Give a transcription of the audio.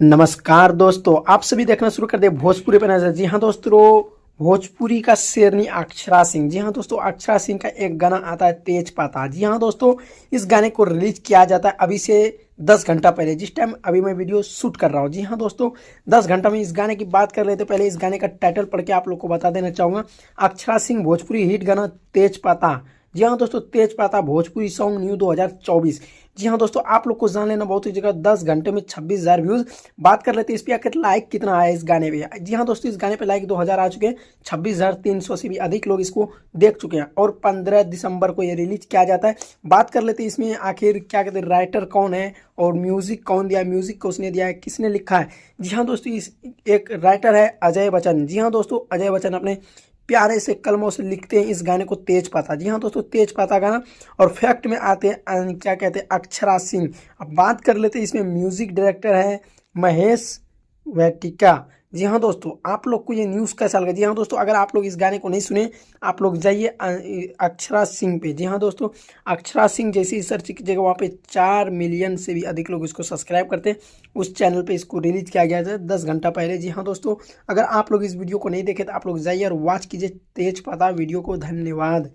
नमस्कार दोस्तों, आप सभी देखना शुरू कर दे भोजपुरी पे नजर। जी हाँ दोस्तों, भोजपुरी का शेरनी अक्षरा सिंह। जी हाँ दोस्तों, अक्षरा सिंह का एक गाना आता है तेज पाता। जी हाँ दोस्तों, इस गाने को रिलीज किया जाता है अभी से 10 घंटा पहले, जिस टाइम अभी मैं वीडियो शूट कर रहा हूँ। जी हाँ दोस्तों, 10 घंटा में इस गाने की बात कर लेते पहले इस गाने का टाइटल पढ़ के आप लोग को बता देना चाहूंगा। अक्षरा सिंह भोजपुरी हिट गाना तेज पाता। जी हाँ दोस्तों, तेज पाता भोजपुरी सॉन्ग न्यू 2024। जी हाँ दोस्तों, आप लोग को जान लेना बहुत ही जगह 10 घंटे में 26,000 व्यूज। बात कर लेते हैं इस पे आखिर लाइक कितना आया इस गाने पे। जी हाँ दोस्तों, इस गाने पे लाइक 2000 आ चुके हैं। 26,300 से भी अधिक लोग इसको देख चुके हैं और 15 दिसंबर को ये रिलीज किया जाता है। बात कर लेते हैं इसमें आखिर क्या कहते हैं, राइटर कौन है और म्यूजिक कौन दिया है, म्यूजिक को उसने दिया है, किसने लिखा है। जी हाँ दोस्तों, इस एक राइटर है अजय बच्चन। जी हाँ दोस्तों, अजय बच्चन अपने प्यारे से कलमों से लिखते हैं इस गाने को तेज पाता। जी हाँ दोस्तों, तेज पाता गाना। और फैक्ट में आते हैं क्या कहते हैं, अक्षरा सिंह। अब बात कर लेते हैं इसमें म्यूजिक डायरेक्टर है महेश वेटिका। जी हाँ दोस्तों, आप लोग को ये न्यूज़ कैसा लगा। जी हाँ दोस्तों, अगर आप लोग इस गाने को नहीं सुने, आप लोग जाइए अक्षरा सिंह पे। जी हाँ दोस्तों, अक्षरा सिंह जैसी ही सर्च कीजिएगा, वहाँ पे 4 मिलियन से भी अधिक लोग इसको सब्सक्राइब करते हैं। उस चैनल पे इसको रिलीज किया गया था 10 घंटा पहले। जी हाँ दोस्तों, अगर आप लोग इस वीडियो को नहीं देखे तो आप लोग जाइए और वॉच कीजिए तेज पाता वीडियो को। धन्यवाद।